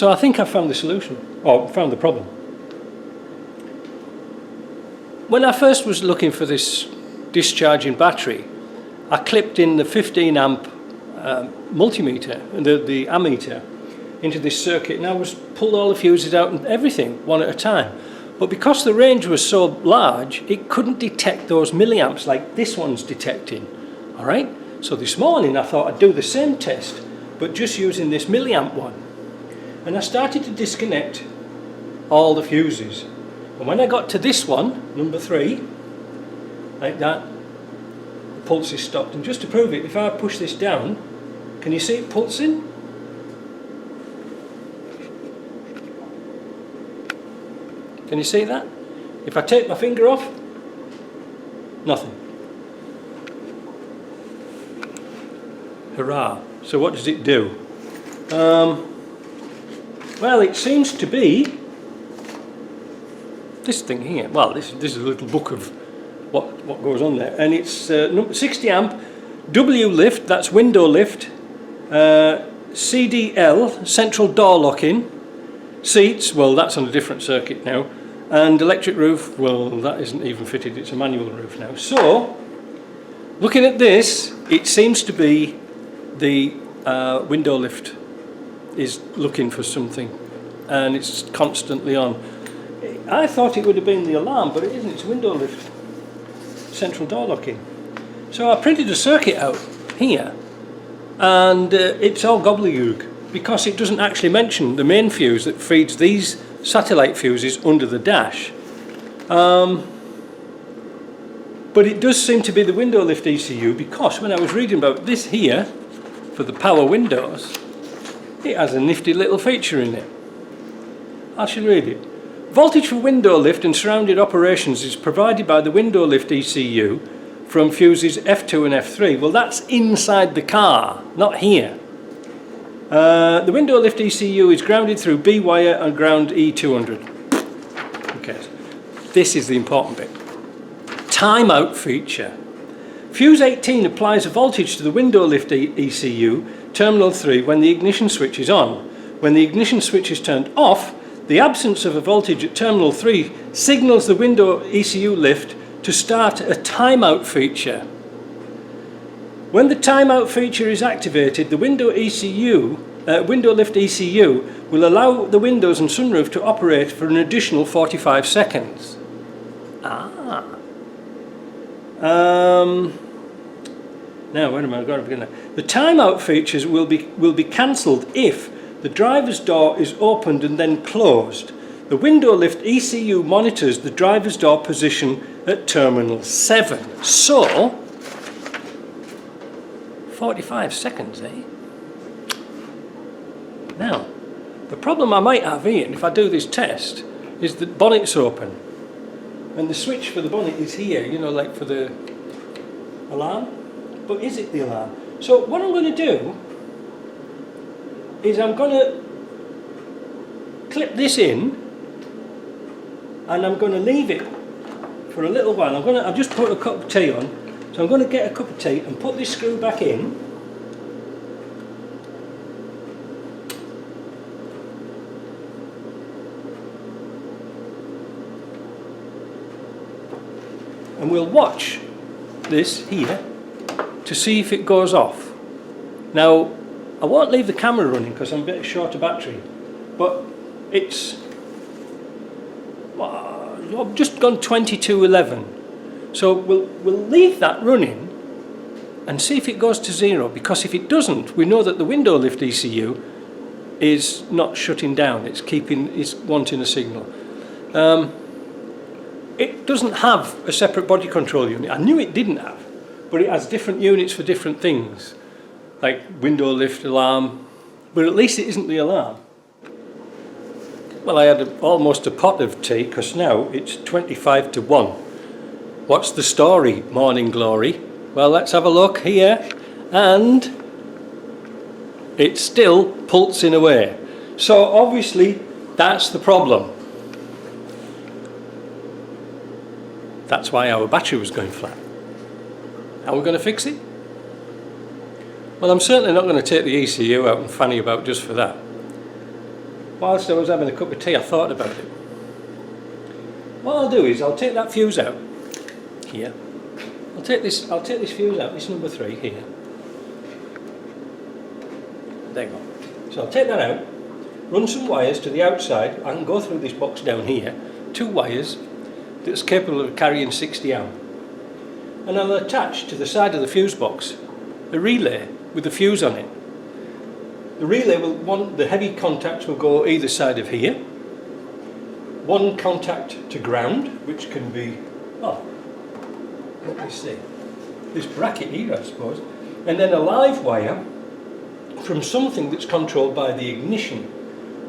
So I think I found the solution, or found the problem. When I first was looking for this discharging battery, I clipped in the 15 amp multimeter, the ammeter, into this circuit, and I pulled all the fuses out and everything one at a time. But because the range was so large, it couldn't detect those milliamps like this one's detecting. All right. So this morning I thought I'd do the same test, but just using this milliamp one. And I started to disconnect all the fuses. And when I got to this one, number 3, like that, the pulse is stopped. And just to prove it, if I push this down, can you see it pulsing? Can you see that? If I take my finger off, nothing. Hurrah. So what does it do? Well, it seems to be this thing here. Well, this is a little book of what goes on there. And it's 60 amp, W lift, that's window lift, CDL, central door locking, seats, well that's on a different circuit now, and electric roof, well that isn't even fitted, it's a manual roof now. So, looking at this, it seems to be the window lift is looking for something, and it's constantly on. I thought it would have been the alarm, but it isn't, it's window lift, central door locking. So I printed a circuit out here, and it's all gobbledygook, because it doesn't actually mention the main fuse that feeds these satellite fuses under the dash. But it does seem to be the window lift ECU, because when I was reading about this here, for the power windows, it has a nifty little feature in it. I shall read it. Voltage for window lift and surrounded operations is provided by the window lift ECU from fuses F2 and F3. Well, that's inside the car, not here. The window lift ECU is grounded through B wire and ground E200. Okay, this is the important bit. Timeout feature. Fuse 18 applies a voltage to the window lift ECU, terminal 3, when the ignition switch is on. When the ignition switch is turned off, the absence of a voltage at terminal 3 signals the window ECU lift to start a timeout feature. When the timeout feature is activated, the window lift ECU will allow the windows and sunroof to operate for an additional 45 seconds. Now, where am I going to begin? The timeout features will be cancelled if the driver's door is opened and then closed. The window lift ECU monitors the driver's door position at terminal 7. So, 45 seconds, eh? Now, the problem I might have here, if I do this test, is the bonnet's open. And the switch for the bonnet is here, you know, like for the alarm. But is it the alarm? So what I'm going to do is I'm going to clip this in, and I'm going to leave it for a little while. I've just put a cup of tea on, so I'm going to get a cup of tea and put this screw back in. And we'll watch this here to see if it goes off. Now, I won't leave the camera running because I'm a bit short of battery, but it's I've just gone 22:11, so we'll leave that running and see if it goes to 0, because if it doesn't, we know that the window lift ECU is not shutting down, it's wanting a signal. It doesn't have a separate body control unit. I knew it didn't have, but it has different units for different things, like window lift, alarm, but at least it isn't the alarm. Well, I had almost a pot of tea, because now it's 25 to 1. What's the story, Morning Glory? Well, let's have a look here, and it's still pulsing away. So obviously that's the problem. That's why our battery was going flat. How are we going to fix it? Well, I'm certainly not going to take the ECU out and fanny about just for that. whilst I was having a cup of tea, I thought about it. What I'll do is I'll take that fuse out here. I'll take this fuse out, this number 3 here. There you go. So I'll take that out, run some wires to the outside. I can go through this box down here, 2 wires that's capable of carrying 60 amp. And I'll attach to the side of the fuse box a relay with the fuse on it. The relay the heavy contacts will go either side of here. One contact to ground, which can be, let me see, this bracket here I suppose, and then a live wire from something that's controlled by the ignition,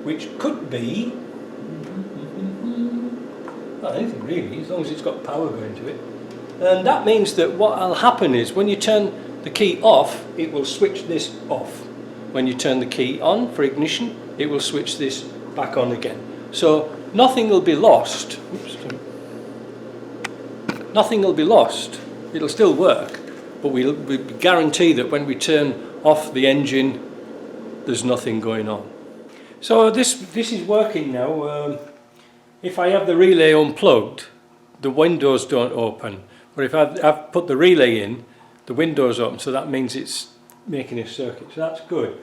which could be anything really, as long as it's got power going to it. And that means that what will happen is when you turn the key off, it will switch this off. When you turn the key on for ignition, it will switch this back on again. So nothing will be lost. Nothing will be lost. It'll still work, but we'll guarantee that when we turn off the engine, there's nothing going on. So this is working now. If I have the relay unplugged, the windows don't open. But if I've put the relay in, the windows open. So that means it's making a circuit. So that's good.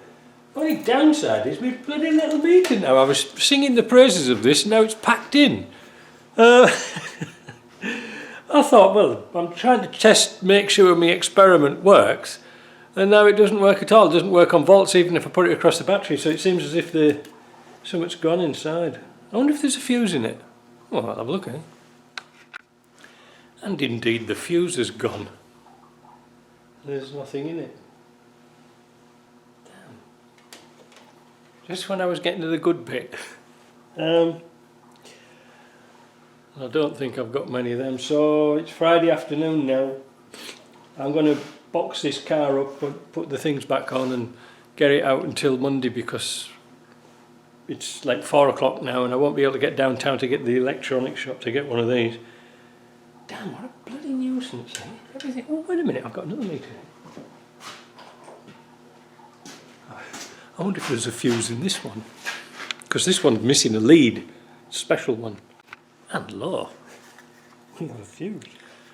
The only downside is my bloody little meter now. I was singing the praises of this, and now it's packed in. I thought, well, I'm trying to make sure my experiment works, and now it doesn't work at all. It doesn't work on volts even if I put it across the battery, so it seems as if something's gone inside. I wonder if there's a fuse in it. Well, I'll have a look at it. And indeed the fuse has gone. There's nothing in it. Damn. Just when I was getting to the good bit. I don't think I've got many of them, so it's Friday afternoon now. I'm going to box this car up, put the things back on and get it out until Monday, because it's like 4 o'clock now and I won't be able to get downtown to get the electronics shop to get one of these. Damn, what a bloody nuisance, eh? Everything. Oh, wait a minute, I've got another meter. I wonder if there's a fuse in this one, because this one's missing a lead, special one. And low, we have a fuse.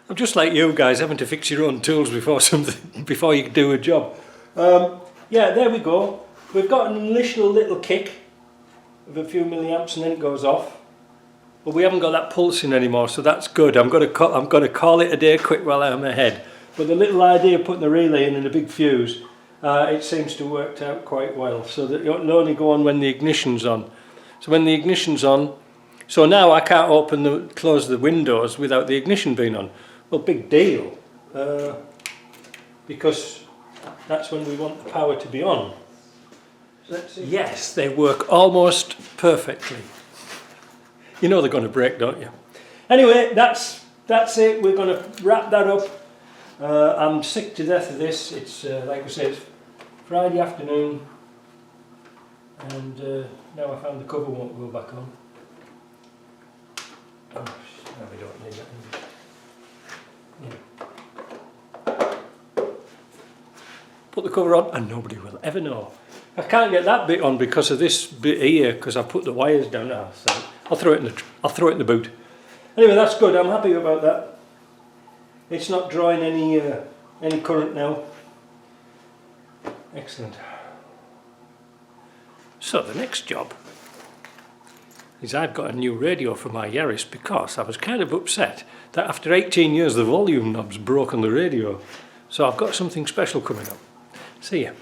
I'm just like you guys, having to fix your own tools before you do a job. Yeah, there we go. We've got an initial little kick of a few milliamps, and then it goes off. But we haven't got that pulsing anymore, so that's good. I'm going to call it a day quick while I'm ahead. But the little idea of putting the relay in and a big fuse, it seems to have worked out quite well. So that it'll only go on when the ignition's on. So when the ignition's on, so now I can't close the windows without the ignition being on. Well, big deal, because that's when we want the power to be on. So let's see. Yes, they work almost perfectly. You know they're going to break, don't you? Anyway, that's it. We're going to wrap that up. I'm sick to death of this. It's like I said, it's Friday afternoon, and now I found the cover won't go back on. Oh, no, we don't need that. Yeah. Put the cover on, and nobody will ever know. I can't get that bit on because of this bit here, because I put the wires down now. So I'll throw it in the boot. Anyway, that's good. I'm happy about that. It's not drawing any current now. Excellent. So the next job is I've got a new radio for my Yaris, because I was kind of upset that after 18 years the volume knob's broke on the radio. So I've got something special coming up. See ya.